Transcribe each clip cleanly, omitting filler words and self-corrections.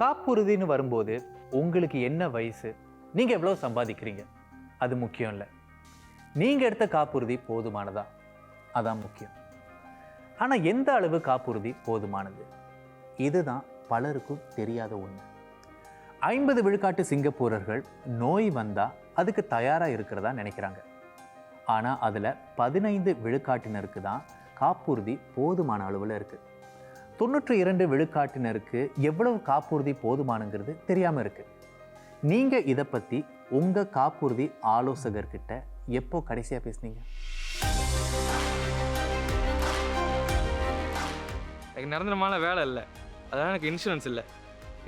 காப்புறுதின்னு வரும்போது உங்களுக்கு என்ன வயசு, நீங்கள் எவ்வளோ சம்பாதிக்கிறீங்க, அது முக்கியம் இல்லை. நீங்கள் எடுத்த காப்புறுதி போதுமானதா, அதான் முக்கியம். ஆனால் எந்த அளவு காப்புறுதி போதுமானது, இதுதான் பலருக்கும் தெரியாத ஒன்று. 50 விழுக்காட்டு சிங்கப்பூரர்கள் நோய் வந்தால் அதுக்கு தயாராக இருக்கிறதா நினைக்கிறாங்க. ஆனால் அதில் 15 விழுக்காட்டினருக்கு தான் காப்புறுதி போதுமான அளவில் இருக்குது. 92 விழுக்காட்டினருக்கு எவ்வளவு காப்புறுதி போதுமானங்கிறது தெரியாமல் இருக்குது. நீங்கள் இதை பற்றி உங்கள் காப்புறுதி ஆலோசகர்கிட்ட எப்போ கடைசியாக பேசுனீங்க? எனக்கு நிரந்தரமான வேலை இல்லை, அதனால் எனக்கு இன்சூரன்ஸ் இல்லை.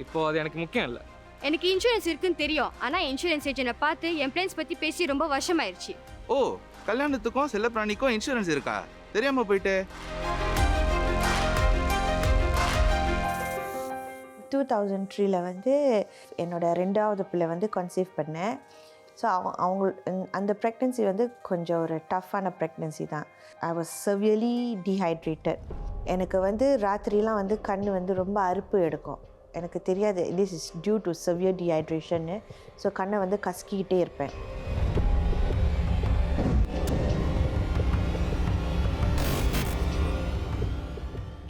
இப்போது அது எனக்கு முக்கியம் இல்லை. எனக்கு இன்சூரன்ஸ் இருக்குன்னு தெரியும், ஆனால் இன்சூரன்ஸ் ஏஜென்ட்டை பார்த்து என் பிளான்ஸ் பற்றி பேசி ரொம்ப வருஷமாயிருச்சு. ஓ, கல்யாணத்துக்கும் செல்லப்பிராணிக்கும் இன்சூரன்ஸ் இருக்கா? தெரியாமல் போயிட்டு. 2003 வந்து என்னோட 2வது பிள்ளை வந்து கன்சீவ் பண்ணேன். ஸோ அவங்க அந்த ப்ரெக்னன்சி வந்து கொஞ்சம் ஒரு டஃப்பான ப்ரெக்னன்சி தான். I was severely dehydrated. எனக்கு வந்து ராத்திரிலாம் வந்து கண் வந்து ரொம்ப அறுப்பு எடுக்கும். எனக்கு தெரியாது this is due to severe டீஹைட்ரேஷன்னு. ஸோ கண்ணை வந்து கசக்கிக்கிட்டே இருப்பேன்.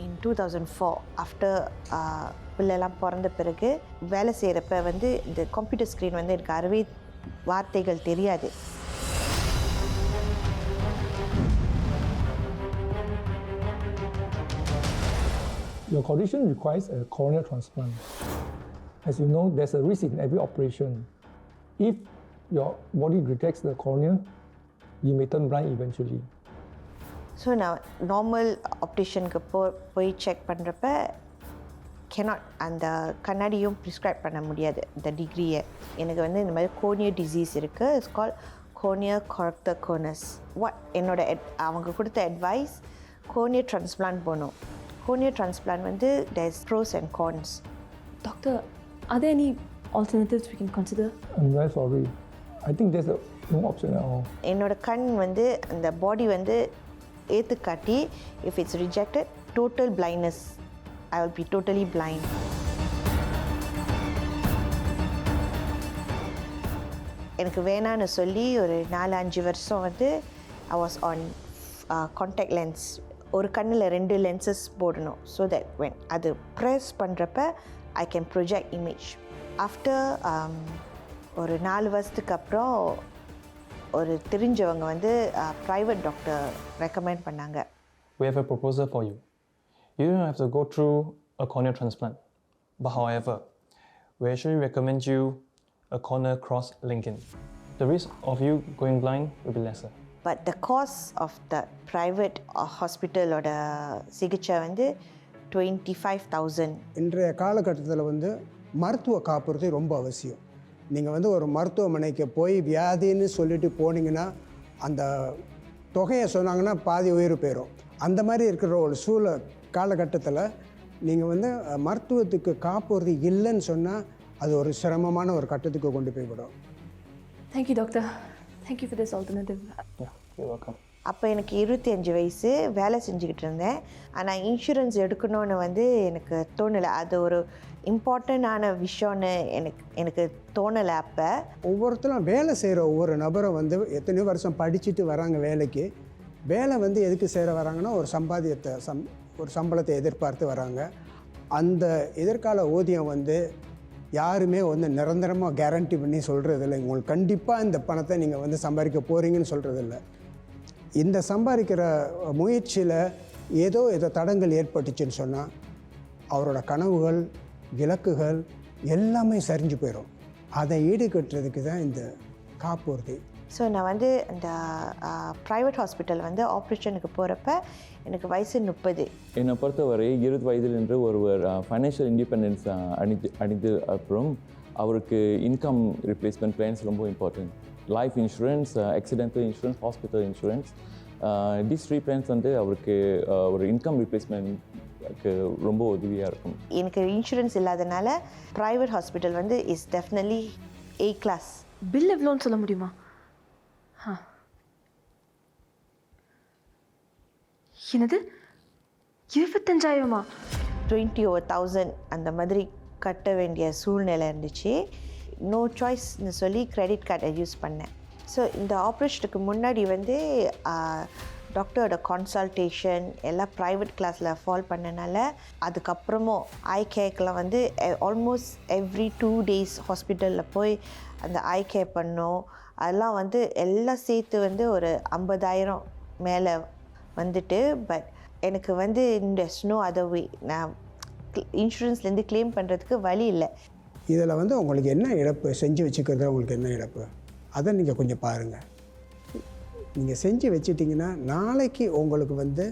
இன் 2004 ஆஃப்டர் பிள்ளைலாம் பிறந்த பிறகு வேலை செய்கிறப்ப வந்து இந்த கம்ப்யூட்டர் ஸ்க்ரீன் வந்து எனக்கு அறவே வார்த்தைகள் தெரியாது. Your condition requires a corneal transplant. As you know, there's a risk in every operation. If your body rejects the cornea, you may turn blind eventually. So நான் நார்மல் ஆப்ரேஷனுக்கு போய் செக் பண்ணுறப்ப cannot அந்த கண்ணாடியும் ப்ரிஸ்கிரைப் பண்ண முடியாது இந்த டிகிரியை. எனக்கு வந்து இந்த மாதிரி கோர்னியா டிசீஸ் இருக்குது. It's call கோர்னியா கரெக்டோகோனஸ். என்னோட அவங்க கொடுத்த அட்வைஸ் கோர்னியா டிரான்ஸ்பிளான்ட் போகணும். கோர்னியா டிரான்ஸ்பிளான்ட் வந்து there is pros and cons. Doctor, are there any alternatives we can consider? I'm very sorry. I think there's no option at all. என்னோட கண் வந்து அந்த பாடி வந்து ஏற்றுக்காட்டி if it's rejected total blindness, I will be totally blind. எனக்கு வேணான்னு சொல்லி ஒரு 4-5 வருஷம் வந்து I was on contact lens. ஒரு கண்ணில் 2 lenses போடணும். ஸோ தட் when அது ப்ரெஸ் பண்ணுறப்ப I can project image. After ஒரு 4 வருஷத்துக்கு அப்புறம் ஒரு தெரிஞ்சவங்க வந்து ப்ரைவேட் டாக்டர் ரெக்கமெண்ட் பண்ணாங்க. We have a proposal for you. You don't have to go through a corneal transplant. But however, we actually recommend you a corneal cross-linking. The risk of you going blind will be lesser. But the cost of the private hospital ஓட சிகிச்சை வந்து 25,000. இன்றைய காலகட்டத்தில் வந்து மருத்துவ காப்புறுதி ரொம்ப அவசியம். நீங்கள் வந்து ஒரு மருத்துவமனைக்கு போய் வியாதின்னு சொல்லிட்டு போனீங்கன்னா அந்த தொகையை சொன்னாங்கன்னா பாதி உயிர் போயிடும். அந்த மாதிரி இருக்கிற ஒரு காலகட்டத்தில் நீங்கள் வந்து மருத்துவத்துக்கு காப்புறுதி இல்லைன்னு சொன்னால் அது ஒரு சிரமமான ஒரு கட்டத்துக்கு கொண்டு போய்விடும். Thank you, doctor. Thank you for this alternative. Yeah, you're welcome. அப்போ எனக்கு 25 வயசு, வேலை செஞ்சுக்கிட்டு இருந்தேன். ஆனால் இன்சூரன்ஸ் எடுக்கணும்னு வந்து எனக்கு தோணலை. அது ஒரு இம்பார்ட்டண்டான விஷயம்னு எனக்கு தோணலை. அப்போ ஒவ்வொருத்தரும் வேலை செய்கிற ஒவ்வொரு நபரும் வந்து எத்தனையோ வருஷம் படிச்சுட்டு வராங்க வேலைக்கு. வேலை வந்து எதுக்கு சேர வராங்கன்னா ஒரு சம்பளத்தை எதிர்பார்த்து வராங்க. அந்த எதிர்கால ஊதியம் வந்து யாருமே வந்து நிரந்தரமாக கேரண்டி பண்ணி சொல்கிறதில்லை. உங்களுக்கு கண்டிப்பாக இந்த பணத்தை நீங்கள் வந்து சம்பாதிக்க போகிறீங்கன்னு சொல்கிறதில்ல. இந்த சம்பாதிக்கிற முயற்சியில் ஏதோ தடங்கள் ஏற்பட்டுச்சுன்னு சொன்னால் அவரோட கனவுகள், இலக்குகள் எல்லாமே சரிஞ்சு போயிடும். அதை ஈடுகட்டுறதுக்கு தான் இந்த காப்புறுதி. ஸோ நான் வந்து இந்த ப்ரைவேட் ஹாஸ்பிட்டல் வந்து ஆப்ரேஷனுக்கு போகிறப்ப எனக்கு வயசு 30. என்னை பொறுத்தவரை 20 வயதில் என்று ஒருவர் ஃபைனான்ஷியல் இண்டிபெண்டன்ஸ் அடைந்து அப்புறம் அவருக்கு இன்கம் ரிப்ளேஸ்மெண்ட் பிளான்ஸ் ரொம்ப important. Life insurance, accidental insurance, hospital insurance, these 3 plans வந்து அவருக்கு ஒரு இன்கம் ரிப்ளேஸ்மெண்ட்க்கு ரொம்ப உதவியாக இருக்கும். எனக்கு இன்சூரன்ஸ் இல்லாதனால ப்ரைவேட் ஹாஸ்பிட்டல் வந்து is definitely A class. Bill எவ்வளோன்னு சொல்ல முடியுமா? என்னது 25,000? 20,000 அந்த மாதிரி கட்ட வேண்டிய சூழ்நிலை இருந்துச்சு. நோ சாய்ஸ்னு சொல்லி கிரெடிட் கார்டை யூஸ் பண்ணேன். ஸோ இந்த ஆப்ரேஷனுக்கு முன்னாடி வந்து டாக்டரோட கன்சல்டேஷன் எல்லாம் ப்ரைவேட் கிளாஸில் ஃபால் பண்ணனால, அதுக்கப்புறமும் ஐ கேர்க்கெலாம் வந்து ஆல்மோஸ்ட் எவ்ரி 2 days ஹாஸ்பிட்டலில் போய் அந்த ஐ கேர் பண்ணோம். அதெல்லாம் வந்து எல்லாம் சேர்த்து வந்து ஒரு 50,000 மேலே வந்துட்டு. பட் எனக்கு வந்து இந்த ஸ்னோ அதவே நான் இன்சூரன்ஸ்லேருந்து க்ளைம் பண்ணுறதுக்கு வழி இல்லை. இதில் வந்து உங்களுக்கு என்ன இழப்பு, செஞ்சு வச்சுக்கிறது உங்களுக்கு என்ன இழப்பு, அதை நீங்கள் கொஞ்சம் பாருங்கள். நீங்கள் செஞ்சு வச்சிட்டிங்கன்னா நாளைக்கு உங்களுக்கு வந்து,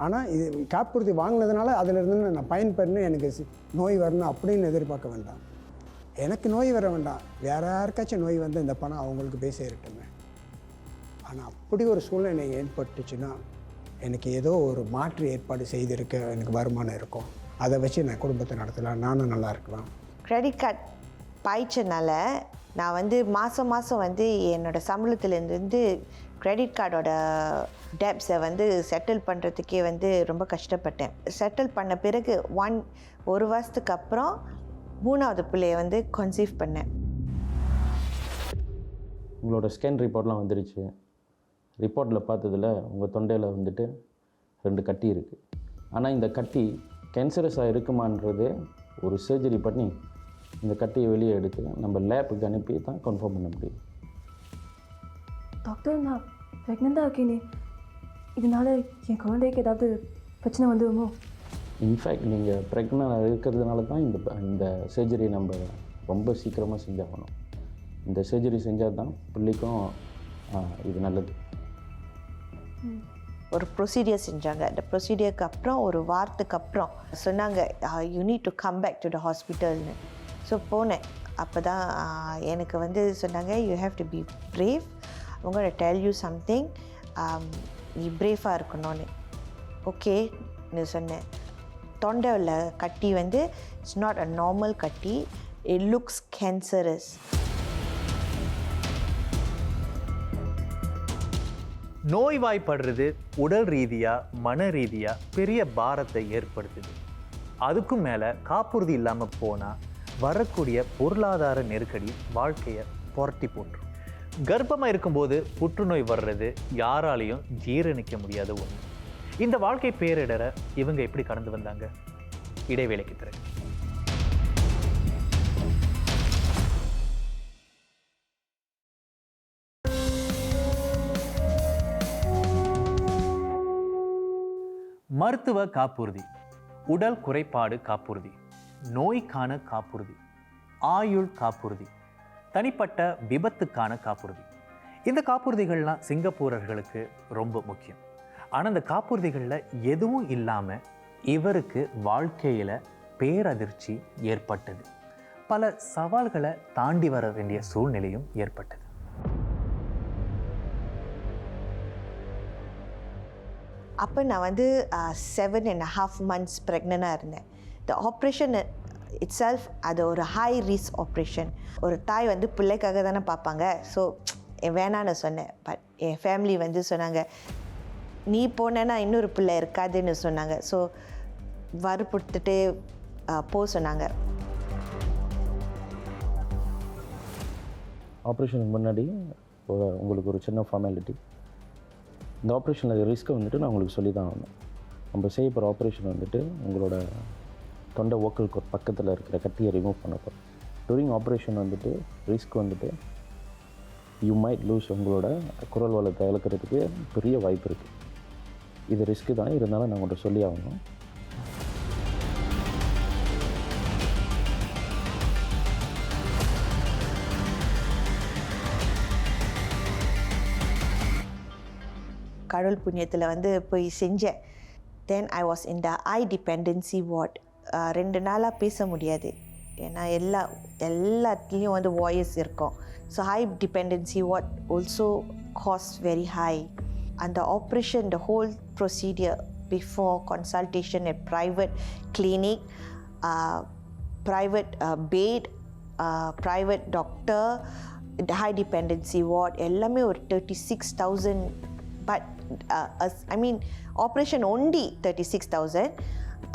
ஆனால் இது காப்புறுதி வாங்கினதுனால அதிலிருந்து நான் பயன்பெறணும், எனக்கு நோய் வரணும் அப்படின்னு எதிர்பார்க்க வேண்டாம். எனக்கு நோய் வர வேண்டாம், வேறு யாருக்காச்சும் நோய் வந்து இந்த பணம் அவங்களுக்கு போய் சேரட்டுமே. ஆனால் அப்படி ஒரு சூழ்நிலை ஏற்பட்டுச்சுன்னா எனக்கு ஏதோ ஒரு மாற்று ஏற்பாடு செய்திருக்க எனக்கு வருமானம் இருக்கும், அதை வச்சு நான் குடும்பத்தை நடத்தலாம், நானும் நல்லா இருக்கலாம். கிரெடிட் கார்டு பாய்ச்சனால நான் வந்து மாதம் வந்து என்னோடய சம்பளத்துலேருந்து கிரெடிட் கார்டோட டெப்ஸை வந்து செட்டில் பண்ணுறதுக்கே வந்து ரொம்ப கஷ்டப்பட்டேன். செட்டில் பண்ண பிறகு 1 வருஷத்துக்கு அப்புறம் 3வது பிள்ளையை வந்து கன்சீவ் பண்ணேன். உங்களோட ஸ்கேன் ரிப்போர்ட்லாம் வந்துருச்சு. ரிப்போர்ட்டில் பார்த்ததில் உங்கள் தொண்டையில் வந்துட்டு 2 கட்டி இருக்குது. ஆனால் இந்த கட்டி கேன்சரஸாக இருக்குமான்றது ஒரு சர்ஜரி பண்ணி இந்த கட்டியை வெளியே எடுத்து நம்ம லேப்புக்கு அனுப்பி தான் கன்ஃபார்ம் பண்ண முடியும். டாக்டர், நான் ப்ரெக்னெண்ட்டாக இருக்கேனே, இதனால் என் குழந்தைக்கு ஏதாவது பிரச்சனை வந்துடுமோ? இன்ஃபேக்ட் நீங்கள் ப்ரெக்னென்ட் இருக்கிறதுனால தான் இந்த சர்ஜரி நம்ம ரொம்ப சீக்கிரமாக செஞ்சாகணும். இந்த சர்ஜரி செஞ்சால் தான் பிள்ளைக்கும் இது நல்லது. ஒரு ப்ரொசீடியர் செஞ்சாங்க. அந்த ப்ரொசீடியருக்கு அப்புறம் ஒரு வாரத்துக்கு அப்புறம் சொன்னாங்க, you need to come back to the ஹாஸ்பிட்டல்னு. ஸோ போனேன். அப்போ தான் எனக்கு வந்து சொன்னாங்க, you have to be brave, I'm going to tell you something, நீ பிரேஃபாக இருக்கணும்னு. ஓகேன்னு சொன்னேன். தொண்டையில் கட்டி வந்து இட்ஸ் நாட் அ நார்மல் கட்டி, இட் லுக்ஸ் கேன்சரஸ். நோய்வாய்ப்படுறது உடல் ரீதியாக மன ரீதியாக பெரிய பாரத்தை ஏற்படுத்துது. அதுக்கும் மேலே காப்புறுதி இல்லாமல் போனால் வரக்கூடிய பொருளாதார நெருக்கடி வாழ்க்கையை புரட்டி போட்டுரும். கர்ப்பமாக இருக்கும்போது புற்றுநோய் வர்றது யாராலையும் ஜீரணிக்க முடியாத ஒன்று. இந்த வாழ்க்கை பேரிடரை இவங்க எப்படி கடந்து வந்தாங்க? இடைவேளைக்கு பிறகு. மருத்துவ காப்புறுதி, உடல் குறைபாடு காப்புறுதி, நோய்க்கான காப்புறுதி, ஆயுள் காப்புறுதி, தனிப்பட்ட விபத்துக்கான காப்புறுதி. இந்த காப்புறுதிகள்லாம் சிங்கப்பூரர்களுக்கு ரொம்ப முக்கியம். ஆனால் இந்த காப்புறுதிகளில் எதுவும் இல்லாமல் இவருக்கு வாழ்க்கையில் பேரதிர்ச்சி ஏற்பட்டது. பல சவால்களை தாண்டி வர வேண்டிய சூழ்நிலையும் ஏற்பட்டது. அப்போ நான் வந்து 7.5 months ப்ரெக்னெண்ட்டாக இருந்தேன். இந்த ஆப்ரேஷன் இட் செல்ஃப் அது ஒரு ஹை ரிஸ்க் ஆப்ரேஷன். ஒரு தாய் வந்து பிள்ளைக்காக தானே பார்ப்பாங்க. ஸோ வேணான்னு சொன்னேன். பட் என் ஃபேமிலி வந்து சொன்னாங்க, நீ போனேன்னா இன்னொரு பிள்ளை இருக்காதுன்னு சொன்னாங்க. ஸோ வற்புறுத்துட்டு போக சொன்னாங்க. ஆப்ரேஷனுக்கு முன்னாடி உங்களுக்கு ஒரு சின்ன ஃபார்மாலிட்டி. இந்த ஆப்ரேஷனில் ரிஸ்க்கை வந்துட்டு நான் உங்களுக்கு சொல்லி தான் ஆகணும். நம்ம செய்ய போகிற ஆப்ரேஷன் வந்துட்டு உங்களோட தொண்டை ஓக்கலுக்கு ஒரு பக்கத்தில் இருக்கிற கட்டியை ரிமூவ் பண்ண போகிறோம். டூரிங் ஆப்ரேஷன் வந்துட்டு ரிஸ்க் வந்துட்டு யூ மைட் லூஸ், உங்களோட குரல் வளத்தை இழக்கிறதுக்கு பெரிய வாய்ப்பு இருக்குது. இது ரிஸ்க்கு தான், இருந்தாலும் நான் உங்கள்கிட்ட சொல்லி ஆகணும். கடவுள் புண்ணியத்தில் வந்து போய் செஞ்சேன். Then I was in the high dependency ward. 2 நாளாக பேச முடியாது, ஏன்னா எல்லாத்துலேயும் வந்து வாய்ஸ் இருக்கும். So high dependency ward also cost very high. அந்த operation, the whole procedure before consultation at private clinic, private bed, private doctor, high dependency ward எல்லாமே ஒரு 36,000. But I mean operation only 36,000.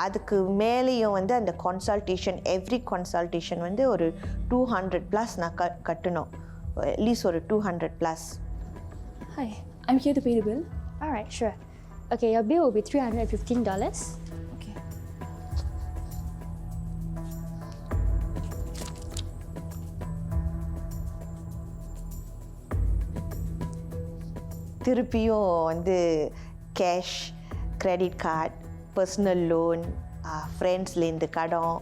அதுக்கு மேலேயும் வந்து அந்த கன்சல்டேஷன், எவ்ரி கன்சல்டேஷன் வந்து ஒரு 200+ நான் கட்டணும். அட்லீஸ்ட் ஒரு 200+. Hi, I'm here to pay the bill. Alright, sure. Okay, your bill will be $315. Okay. திருப்பியும் வந்து cash, credit card, personal loan, ஃப்ரெண்ட்ஸ்லேருந்து கடன்,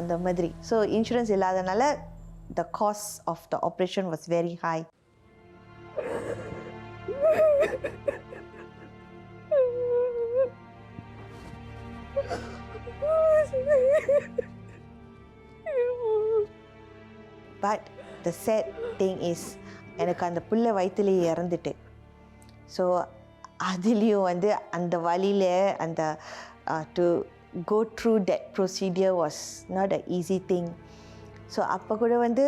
அந்த மாதிரி. ஸோ இன்சூரன்ஸ் இல்லாதனால the cost of the operation was very high. But the sad thing is எனக்கு அந்த புள்ள வயிற்றுலேயே இறந்துட்டு. ஸோ அதுலேயும் வந்து அந்த வழியில் அந்த to go through that procedure was not an easy thing. So அப்போ கூட வந்து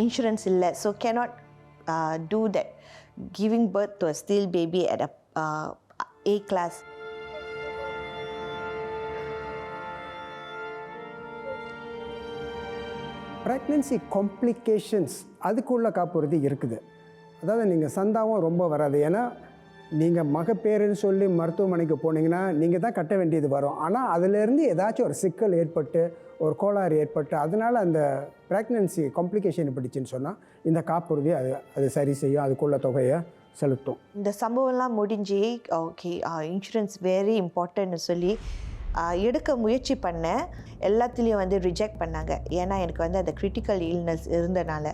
இன்சூரன்ஸ் இல்லை. So cannot do that giving birth to a still baby at A class. Pregnancy complications அதுக்குள்ள காப்புறுதி இருக்குது. அதாவது நீங்கள் சந்தாவும் ரொம்ப வராது. ஏன்னா நீங்கள் மகப்பேறுன்னு சொல்லி மருத்துவமனைக்கு போனீங்கன்னா நீங்கள் தான் கட்ட வேண்டியது வரும். ஆனால் அதிலேருந்து ஏதாச்சும் ஒரு சிக்கல் ஏற்பட்டு, ஒரு கோளாறு ஏற்பட்டு, அதனால் அந்த ப்ரெக்னென்சி காம்ப்ளிகேஷன் பிடிச்சின்னு சொன்னால் இந்த காப்புறுதி அது சரி செய்யும், அதுக்குள்ள தொகையை செலுத்தும். இந்த சம்பவம்லாம் முடிஞ்சு ஓகே இன்சூரன்ஸ் வெரி இம்பார்ட்டன்ட்னு சொல்லி எடுக்க முயற்சி பண்ணேன். எல்லாத்துலேயும் வந்து ரிஜெக்ட் பண்ணாங்க. ஏன்னா எனக்கு வந்து அந்த கிரிட்டிக்கல் இல்னஸ் இருந்தனால.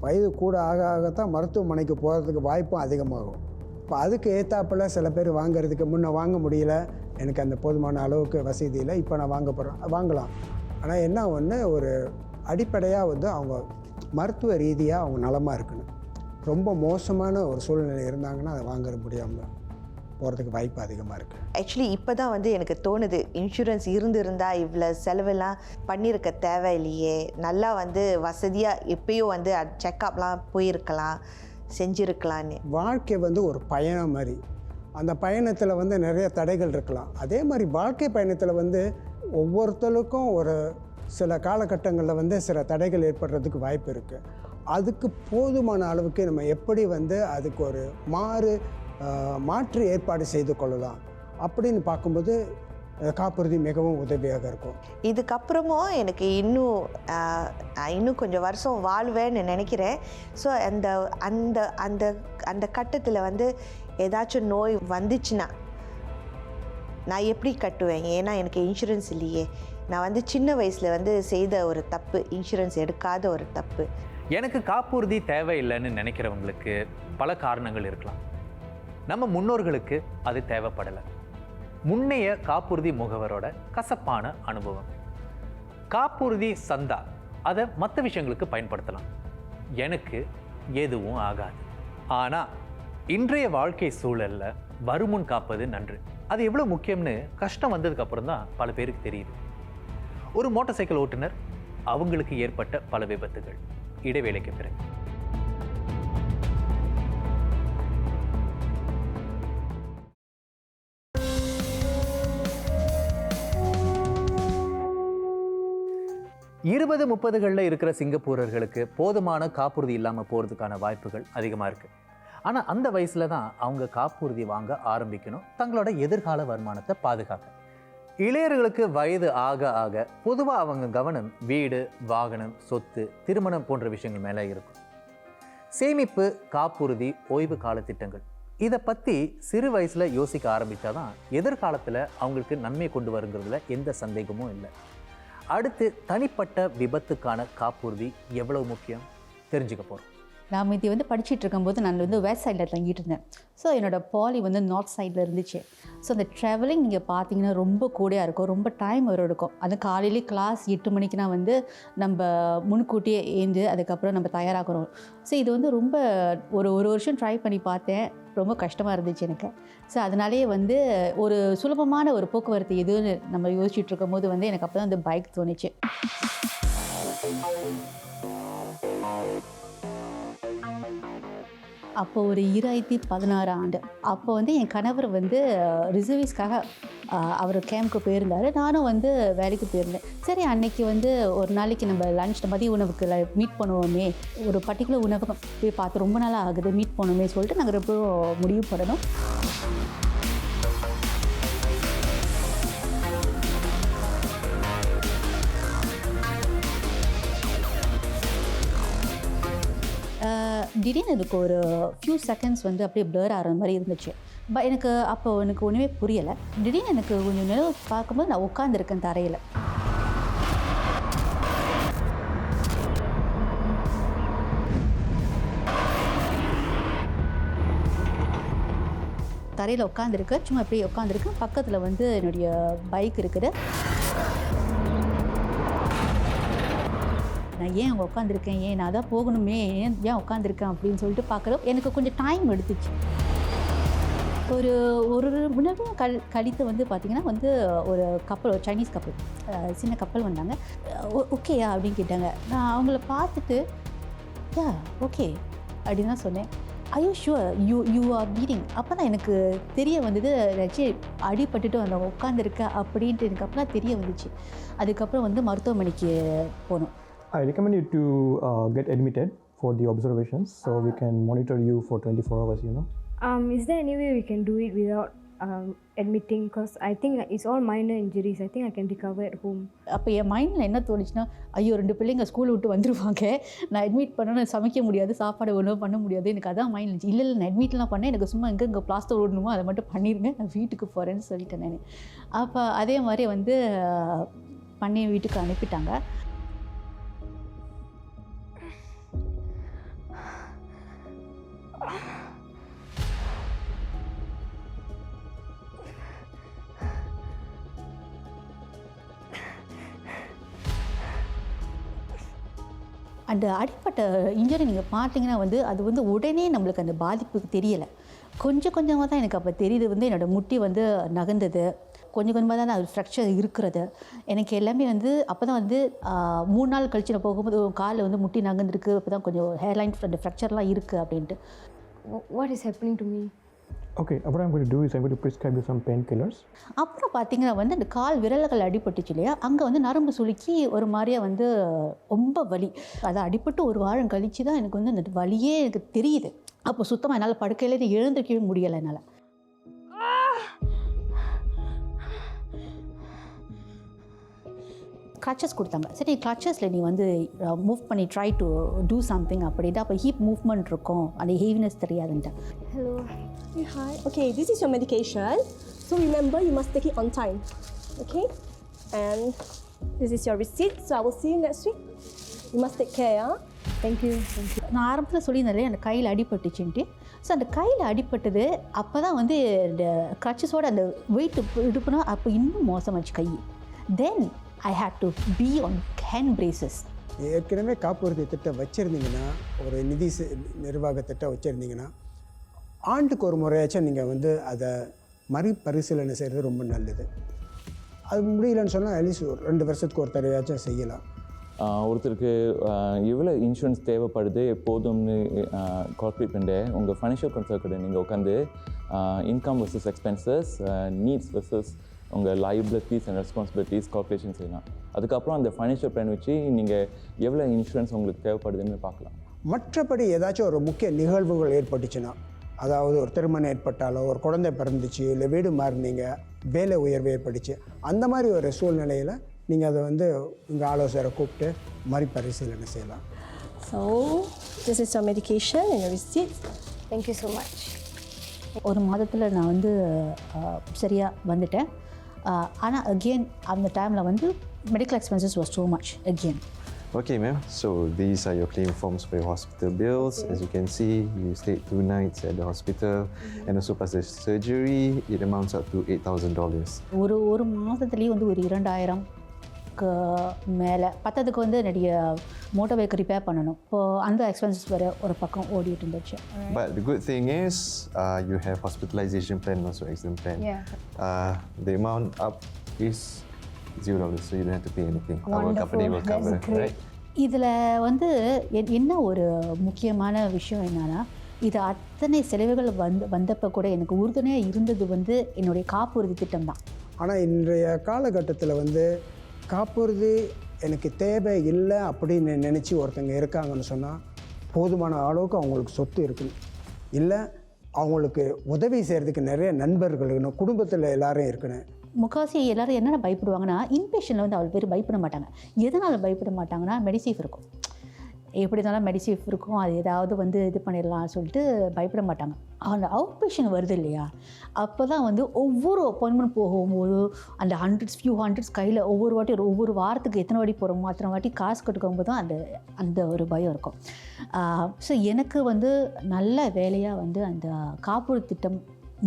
வயது கூட ஆகத்தான் மருத்துவமனைக்கு போகிறதுக்கு வாய்ப்பும் அதிகமாகும். இப்போ அதுக்கு ஏற்றாப்பில் சில பேர் வாங்கிறதுக்கு முன்னே வாங்க முடியல, எனக்கு அந்த போதுமான அளவுக்கு வசதி இல்லை, இப்போ நான் வாங்க போகிறேன், வாங்கலாம். ஆனால் என்ன ஒன்று, ஒரு அடிப்படையாக வந்து அவங்க மருத்துவ ரீதியாக அவங்க நலமாக இருக்கணும். ரொம்ப மோசமான ஒரு சூழ்நிலை இருந்தாங்கன்னா அதை வாங்க முடியாமல் போகிறதுக்கு வாய்ப்பு அதிகமாக இருக்குது. ஆக்சுவலி இப்போ தான் வந்து எனக்கு தோணுது, இன்சூரன்ஸ் இருந்திருந்தால் இவ்வளோ செலவெல்லாம் பண்ணியிருக்க தேவையில்லையே, நல்லா வந்து வசதியாக எப்பயோ வந்து செக்கப்லாம் போயிருக்கலாம், செஞ்சுருக்கலான்னு. வாழ்க்கை வந்து ஒரு பயணம் மாதிரி. அந்த பயணத்தில் வந்து நிறைய தடைகள் இருக்கலாம். அதே மாதிரி வாழ்க்கை பயணத்தில் வந்து ஒவ்வொருத்தருக்கும் ஒரு சில காலகட்டங்களில் வந்து சில தடைகள் ஏற்படுறதுக்கு வாய்ப்பு இருக்குது. அதுக்கு போதுமான அளவுக்கு நம்ம எப்படி வந்து அதுக்கு ஒரு மாற்று ஏற்பாடு செய்து கொள்ளலாம் அப்படின்னு பார்க்கும்போது காப்புறுதி மிகவும் உதவியாக இருக்கும். இதுக்கப்புறமும் எனக்கு இன்னும் கொஞ்சம் வருஷம் வாழ்வேன்னு நினைக்கிறேன். ஸோ அந்த அந்த அந்த அந்த கட்டத்தில் வந்து ஏதாச்சும் நோய் வந்துச்சுன்னா நான் எப்படி கட்டுவேன்? ஏன்னா எனக்கு இன்சூரன்ஸ் இல்லையே. நான் வந்து சின்ன வயசில் வந்து செய்த ஒரு தப்பு, இன்சூரன்ஸ் எடுக்காத ஒரு தப்பு. எனக்கு காப்புறுதி தேவையில்லைன்னு நினைக்கிறவங்களுக்கு பல காரணங்கள் இருக்கலாம். நம்ம முன்னோர்களுக்கு அது தேவைப்படலை. முன்னைய காப்புறுதி முகவரோட கசப்பான அனுபவம். காப்புறுதி சந்தா அதை மற்ற விஷயங்களுக்கு பயன்படுத்தலாம். எனக்கு எதுவும் ஆகாது. ஆனால் இன்றைய வாழ்க்கை சூழலில் வருமுன் காப்பது நன்று. அது எவ்வளோ முக்கியம்னு கஷ்டம் வந்ததுக்கு அப்புறம் தான் பல பேருக்கு தெரியுது. ஒரு மோட்டார் சைக்கிள் ஓட்டுநர், அவங்களுக்கு ஏற்பட்ட பல விபத்துகள். இடைவேளைக்கு பிறகு இருபது 30களில் இருக்கிற சிங்கப்பூரர்களுக்கு போதுமான காப்புறுதி இல்லாமல் போகிறதுக்கான வாய்ப்புகள் அதிகமாக இருக்குது. ஆனால் அந்த வயசில் தான் அவங்க காப்புறுதி வாங்க ஆரம்பிக்கணும், தங்களோட எதிர்கால வருமானத்தை பாதுகாக்க. இளையர்களுக்கு வயது ஆக ஆக பொதுவாக அவங்க கவனம் வீடு, வாகனம், சொத்து, திருமணம் போன்ற விஷயங்கள் மேலே இருக்கும். சேமிப்பு, காப்புறுதி, ஓய்வு கால திட்டங்கள் இதை பற்றி சிறு வயசில் யோசிக்க ஆரம்பித்தாதான் எதிர்காலத்தில் அவங்களுக்கு நன்மை கொண்டு வருங்கிறதுல எந்த சந்தேகமும் இல்லை. அடுத்து தனிப்பட்ட விபத்துக்கான காப்புறுதி எவ்வளவு முக்கியம் தெரிஞ்சுக்க போகிறோம். நான் இது வந்து படிச்சுட்டு இருக்கும்போது நான் வந்து வெஸ்ட் சைடில் தங்கிட்டு இருந்தேன். ஸோ என்னோடய பாலி வந்து நார்த் சைடில் இருந்துச்சு. ஸோ அந்த ட்ராவலிங் நீங்கள் பார்த்தீங்கன்னா ரொம்ப கூடையாக இருக்கும், ரொம்ப டைம் வரும் எடுக்கும். அது காலையிலே கிளாஸ் 8 மணிக்குனா வந்து நம்ம முன்கூட்டியே ஏந்து அதுக்கப்புறம் நம்ம தயாராகிறோம். ஸோ இது வந்து ரொம்ப ஒரு வருஷம் ட்ரை பண்ணி பார்த்தேன், ரொம்ப கஷ்டமாக இருந்துச்சு எனக்கு. ஸோ அதனாலேயே வந்து ஒரு சுலபமான ஒரு போக்குவரத்து எதுன்னு நம்ம யோசிச்சுட்டு இருக்கும் போது வந்து எனக்கு அப்போ தான் வந்து பைக் தோணுச்சு. அப்போ ஒரு 2016 ஆண்டு. அப்போ வந்து என் கணவர் வந்து ரிசர்வீஸ்க்காக அவர் கேம்ப்க்கு போயிருந்தார், நானும் வந்து வேலைக்கு போயிருந்தேன். சரி அன்னைக்கு வந்து ஒரு நாளைக்கு நம்ம லஞ்ச் மதிய உணவுக்கு மீட் பண்ணுவோமே, ஒரு பர்டிகுலர் உணவகம் போய் பார்த்து ரொம்ப நாளாக ஆகுது மீட் பண்ணுவோமே சொல்லிட்டு நாங்கள் ரொம்ப முடிவு பண்ணணும். திடீர்னு எனக்கு ஒரு ஃபியூ செகண்ட்ஸ் வந்து அப்படியே ப்ளர் ஆகிற மாதிரி இருந்துச்சு. எனக்கு அப்போ எனக்கு ஒன்றுமே புரியலை. திடீர்னு எனக்கு கொஞ்சம் நேரம் பார்க்கும்போது நான் உட்காந்துருக்கேன் தரையில். தரையில் உட்காந்துருக்கேன், சும்மா அப்படியே உட்காந்துருக்கேன். பக்கத்தில் வந்து என்னுடைய பைக் இருக்குது. நான் ஏன் அங்கே உட்காந்துருக்கேன், நான் தான் போகணுமே, ஏன் உட்காந்துருக்கேன் அப்படின்னு சொல்லிட்டு பார்க்குறோம். எனக்கு கொஞ்சம் டைம் எடுத்துச்சு. ஒரு மணி நேரம் கழித்து வந்து பார்த்திங்கன்னா வந்து ஒரு கப்பல், ஒரு சைனீஸ் கப்பல், சின்ன கப்பல் வந்தாங்க. ஓகேயா அப்படின்னு கேட்டாங்க. நான் அவங்கள பார்த்துட்டு யா ஓகே அப்படின்னு தான் சொன்னேன். ஐயோ ஷுவர் யூ ஆர் ப்ளீடிங். அப்போ தான் எனக்கு தெரிய வந்தது, ஆக்சுவலி அடிபட்டுட்டு அந்த உட்காந்துருக்கேன் அப்படின்ட்டு எனக்கு அப்போ தான் தெரிய வந்துச்சு. அதுக்கப்புறம் வந்து மருத்துவமனைக்கு போனோம். I recommend you to get admitted for the observations, so we can monitor you for 24 hours, you know. Is there any way we can do it without admitting? Because I think it's all minor injuries. I think I can recover at home. அப்போ என் மைண்டில் என்ன தோணுச்சுன்னா, ஐயோ 2 பிள்ளைங்க school விட்டு வந்துருவாங்க, நான் admit பண்ணணும், சமைக்க முடியாது, சாப்பாடு ஒன்றும் பண்ண முடியாது, எனக்கு அதான் மைண்ட் இருந்துச்சு. இல்லை நான் அட்மிட்லாம் பண்ணேன், எனக்கு சும்மா இங்கே பிளாஸ்டர் ஓடணுமோ அதை மட்டும் பண்ணிடுங்க, நான் வீட்டுக்கு போகிறேன்னு சொல்லிட்டேன் நான். அப்போ அதே மாதிரி வந்து பண்ணி வீட்டுக்கு அனுப்பிட்டாங்க. அந்த அடிப்பட்ட இன்ஜுரி நீங்கள் பார்த்தீங்கன்னா வந்து அது வந்து உடனே நம்மளுக்கு அந்த பாதிப்புக்கு தெரியலை. கொஞ்சம் கொஞ்சமாக தான் எனக்கு அப்போ தெரியுது வந்து என்னோடய முட்டி வந்து நகர்ந்தது, கொஞ்சம் கொஞ்சமாக தான் அது ஃப்ராக்சர் இருக்கிறது. எனக்கு எல்லாமே வந்து அப்போ தான் வந்து 3 நாள் கழிச்சு நான் போகும்போது காலில் வந்து முட்டி நகர்ந்துருக்கு, அப்போ தான் கொஞ்சம் ஹேர்லைன் அந்த ஃப்ராக்சர்லாம் இருக்குது அப்படின்ட்டு. What is happening to me? Okay, what I'm going to do is I'm going to prescribe you some painkillers. அப்புறம் பார்த்தீங்கன்னா வந்து அந்த கால் விரல்கள் அடிபட்டுச்சு இல்லையா, அங்கே வந்து நரம்பு சுளுக்கி ஒரு மாதிரியாக வந்து ரொம்ப வலி. அதை அடிபட்டு ஒரு வாரம் கழித்து தான் எனக்கு வந்து அந்த வலியே எனக்கு தெரியுது. அப்போ சுத்தமாக என்னால் படுக்கையில எழுந்திருக்கவே முடியலை என்னால். கிளச்சஸ் கொடுத்தாங்க. சரி கிளச்சஸில் நீ வந்து மூவ் பண்ணி ட்ரை டு டூ சம்திங் அப்படின்ட்டு. அப்போ ஹீப் மூவ்மெண்ட் இருக்கும், அந்த heaviness தெரியாதுன்ட்டு. Hello. Hey, hi. Okay, this is your medication. So remember, you must take it on time. Okay? And this is your receipt. So I will see you next week. You must take care, huh? Thank you. Thank you. நான் ஆரம்பத்தில் சொல்லியிருந்தேன் அந்த கையில் அடிபட்டுச்சுன்ட்டு. So அந்த கையில் அடிபட்டது அப்போ தான் வந்து இந்த கிளச்சஸோட அந்த வெயிட் எடுப்புனா அப்போ இன்னும் மோசமாச்சு கை. தென் I had to be on hand braces. ஏற்கனவே காப்புறுதி திட்டம் வச்சுருந்தீங்கன்னா, ஒரு நிதி நிர்வாக திட்டம் வச்சுருந்தீங்கன்னா, ஆண்டுக்கு ஒரு முறையாச்சும் நீங்கள் வந்து அதை மறுபரிசீலனை செய்கிறது ரொம்ப நல்லது. அது முடியலன்னு சொன்னால் அட்லீஸ்ட் ஒரு 2 வருஷத்துக்கு ஒரு தடவையாச்சும் செய்யலாம். ஒருத்தருக்கு எவ்வளோ இன்சூரன்ஸ் தேவைப்படுது எப்போதும்னு கால்குலேட் பண்ணிட்டு உங்கள் ஃபைனான்ஷியல் கன்சல்டன்ட் நீங்கள் உட்காந்து income versus expenses, needs versus உங்கள் லைபிலிட்டிஸ் அண்ட் ரெஸ்பான்சிபிலிட்டிஸ் கால்குலேஷன் செய்யலாம். அதுக்கப்புறம் அந்த ஃபைனான்ஷியல் பிளான் வச்சு நீங்கள் எவ்வளோ இன்சூரன்ஸ் உங்களுக்கு தேவைப்படுதுன்னு பார்க்கலாம். மற்றபடி ஏதாச்சும் ஒரு முக்கிய நிகழ்வுகள் ஏற்பட்டுச்சுன்னா, அதாவது ஒரு திருமணம் ஏற்பட்டாலோ, ஒரு குழந்தை பிறந்துச்சு, இல்லை வீடு மாறினீங்க, வேலை உயர்வு ஏற்பட்டுச்சு, அந்த மாதிரி ஒரு சூழ்நிலையில் நீங்கள் அதை வந்து உங்கள் ஆலோசகரை கூப்பிட்டு மறுபரிசீலனை செய்யலாம். So, this is your medication and your receipt. Thank you so much. ஒரு மாதத்தில் நான் வந்து சரியாக வந்துட்டேன். ஆனால் அகெயின் அந்த டைமில் வந்து medical expenses was too much again. Okay, ma'am. So these are your claim forms for your hospital bills. As you can see, you stayed 2 nights at the hospital, and also plus the surgery, it amounts up to $8,000. ஒரு மாதத்துலேயே வந்து ஒரு 2000 மேலே பத்ததுக்கு வந்து என்னுடைய motor bike repair பண்ணணும். இப்போது அந்த எக்ஸ்பென்சஸ் வேறு ஒரு பக்கம் ஓடிட்டு இருந்துச்சு. But the good thing is, you have hospitalization plan and also accident plan. Yeah. The amount up is $0, so you don't have to pay anything. Wonderful. Our company will cover, right? இதில் வந்து என்ன ஒரு முக்கியமான விஷயம் என்னன்னா, இது அத்தனை செலவுகள் வந்தப்போ கூட எனக்கு உறுதுணையாக இருந்தது வந்து என்னுடைய காப்புறுதி திட்டம் தான். ஆனால் இன்றைய காலகட்டத்தில் வந்து காப்புறுதி எனக்கு தேவை இல்லை அப்படின்னு நினச்சி ஒருத்தங்க இருக்காங்கன்னு சொன்னால் போதுமான அளவுக்கு அவங்களுக்கு சொத்து இருக்கணும், இல்லை அவங்களுக்கு உதவி செய்கிறதுக்கு நிறைய நண்பர்கள் இருக்கணும், குடும்பத்தில் எல்லாரும் இருக்கணும். முக்கால்வாசி எல்லாரும் என்னென்ன பயப்படுவாங்கன்னா, இன்பேஷனில் வந்து அவ்வளோ பேர் பயப்பட மாட்டாங்க. எதனால் பயப்பட மாட்டாங்கன்னா, மெடிசேஃப் இருக்கும். எப்படி இருந்தாலும் மெடிசேஃப் இருக்கும், அது ஏதாவது வந்து இது பண்ணிடலாம்னு சொல்லிட்டு பயப்பட மாட்டாங்க. அந்த அவுட் பேஷண்ட் வருது இல்லையா, அப்போ தான் வந்து ஒவ்வொரு அப்பாயின்மெண்ட் போகும்போது அந்த ஃபியூ ஹண்ட்ரட்ஸ் கையில் ஒவ்வொரு வாட்டி ஒவ்வொரு வாரத்துக்கு எத்தனை வாட்டி போகிறோமோ அத்தனை வாட்டி காசு கட்டுக்கும்போது தான் அந்த ஒரு பயம் இருக்கும். ஸோ எனக்கு வந்து நல்ல வேலையாக வந்து அந்த காப்புறுதி திட்டம்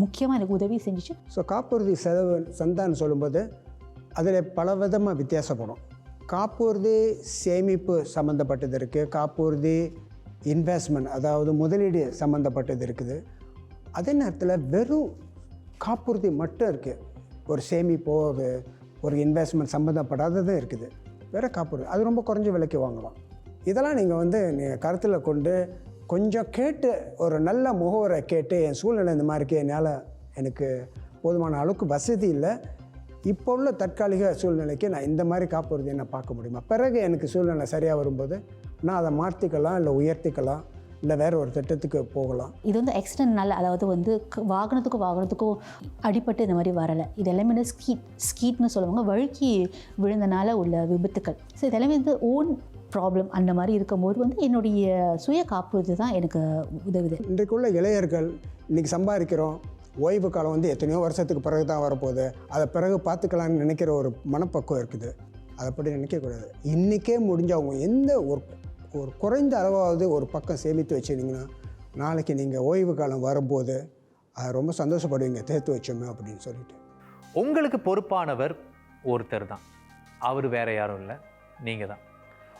முக்கியமாக எனக்கு உதவி செஞ்சிச்சு. ஸோ காப்புறுதி செலவு சந்தான்னு சொல்லும்போது அதில் பல விதமாக வித்தியாசப்படும். காப்புறுதி சேமிப்பு சம்மந்தப்பட்டது இருக்குது, காப்புறுதி இன்வெஸ்ட்மெண்ட் அதாவது முதலீடு சம்மந்தப்பட்டது இருக்குது. அதே நேரத்தில் வெறும் காப்புறுதி மட்டும் இருக்குது, ஒரு சேமிப்போ ஒரு இன்வெஸ்ட்மெண்ட் சம்மந்தப்படாததும் இருக்குது. வேறு காப்புறுதி அது ரொம்ப குறைஞ்ச விலைக்கு வாங்கலாம். இதெல்லாம் நீங்கள் வந்து நீங்கள் கருத்தில் கொண்டு கொஞ்சம் கேட்டு ஒரு நல்ல முகவரை கேட்டு என் சூழ்நிலை இந்த மாதிரி இருக்குது, எனக்கு போதுமான அளவுக்கு வசதி இல்லை, இப்போ உள்ள தற்காலிக சூழ்நிலைக்கு நான் இந்த மாதிரி காப்புறுதியை நான் பார்க்க முடியுமா, பிறகு எனக்கு சூழ்நிலை சரியாக வரும்போது நான் அதை மாற்றிக்கலாம், இல்லை உயர்த்திக்கலாம், இல்லை வேறு ஒரு திட்டத்துக்கு போகலாம். இது வந்து ஆக்சிடென்ட்னால, அதாவது வந்து வாகனத்துக்கும் அடிபட்டு இந்த மாதிரி வரலை. இது எல்லாமே வந்து ஸ்கீட்னு சொல்லுவாங்க, வழுக்கி விழுந்தனால உள்ள விபத்துக்கள். ஸோ இது எல்லாமே வந்து ஓன் ப்ராப்ளம் அந்த மாதிரி இருக்கும்போது வந்து என்னுடைய சுய காப்புறுதி தான் எனக்கு உதவுது. இன்றைக்குள்ள இளைஞர்கள் இன்றைக்கி சம்பாதிக்கிறோம், ஓய்வு காலம் வந்து எத்தனையோ வருஷத்துக்கு பிறகு தான் வரப்போகுது, அதை பிறகு பார்த்துக்கலான்னு நினைக்கிற ஒரு மனப்பக்குவம் இருக்குது. அதை அப்படி நினைக்கக்கூடாது. இன்றைக்கே முடிஞ்சவங்க எந்த ஒரு குறைந்த அளவாவது ஒரு பக்கம் சேமித்து வச்சுருந்தீங்கன்னா நாளைக்கு நீங்கள் ஓய்வு காலம் வரும்போது அதை ரொம்ப சந்தோஷப்படுவீங்க, சேர்த்து வச்சோமே அப்படின்னு சொல்லிட்டு. உங்களுக்கு பொறுப்பானவர் ஒருத்தர் தான், அவர் வேற யாரும் இல்லை, நீங்கள் தான்.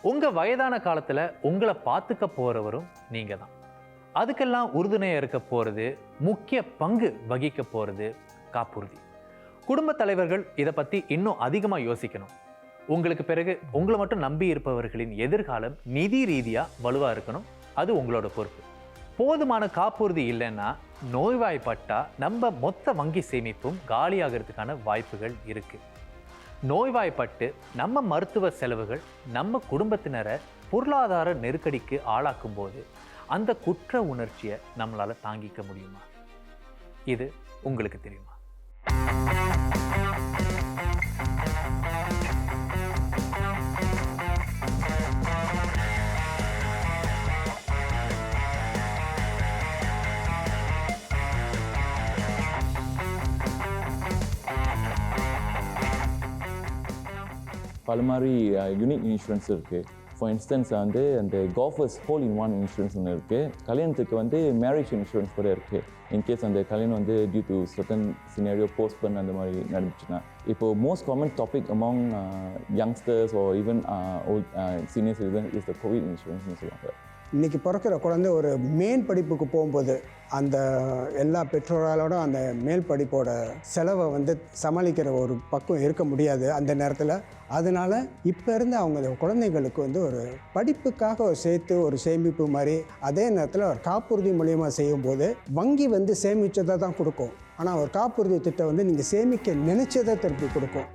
உங்கள் வயதான காலத்தில் உங்களை பார்த்துக்க போகிறவரும் நீங்கள் தான். அதுக்கெல்லாம் உறுதுணையாக இருக்க போகிறது, முக்கிய பங்கு வகிக்க போகிறது காப்புறுதி. குடும்ப தலைவர்கள் இதை பற்றி இன்னும் அதிகமாக யோசிக்கணும். உங்களுக்கு பிறகு உங்களை மட்டும் நம்பி இருப்பவர்களின் எதிர்காலம் நிதி ரீதியாக வலுவாக இருக்கணும், அது உங்களோட பொறுப்பு. போதுமான காப்புறுதி இல்லைன்னா நோய்வாய்ப்பட்டா நம்ம மொத்த வங்கி சேமிப்பும் காலியாகிறதுக்கான வாய்ப்புகள் இருக்குது. நோய்வாய்ப்பட்டு நம்ம மருத்துவ செலவுகள் நம்ம குடும்பத்தினரை பொருளாதார நெருக்கடிக்கு ஆளாக்கும் போது அந்த குற்ற உணர்ச்சியை நம்மளால் தாங்கிக்க முடியுமா? இது உங்களுக்கு தெரியுமா? பல மாதிரி யூனிக் இன்சூரன்ஸ் இருக்குது. ஃபார் இன்ஸ்டன்ஸ் வந்து அந்த கோஃபர்ஸ் ஹோல் இன் ஒன் இன்சூரன்ஸ் ஒன்று இருக்குது. கல்யாணத்துக்கு வந்து மேரேஜ் இன்சூரன்ஸ் கூட இருக்குது. இன்கேஸ் அந்த கல்யாணம் வந்து due to certain scenario postpone அந்த மாதிரி நடந்துச்சுன்னா. இப்போது most common topic among youngsters or even old senior citizen is the Covid இன்சூரன்ஸ்னு சொல்லுவாங்க. இன்றைக்கி பிறக்கிற குழந்தை ஒரு மேல் படிப்புக்கு போகும்போது அந்த எல்லா பெற்றோராலோட அந்த மேல் படிப்போட செலவை வந்து சமாளிக்கிற ஒரு பக்கம் இருக்க முடியாது அந்த நேரத்தில். அதனால் இப்போ இருந்து அவங்க குழந்தைங்களுக்கு வந்து ஒரு படிப்புக்காக ஒரு சேர்த்து ஒரு சேமிப்பு மாதிரி, அதே நேரத்தில் ஒரு காப்புறுதி மூலியமாக செய்யும்போது வங்கி வந்து சேமித்ததை தான் கொடுக்கும், ஆனால் ஒரு காப்புறுதி திட்டம் வந்து நீங்கள் சேமிக்க நினைச்சதை திருப்பி கொடுக்கும்.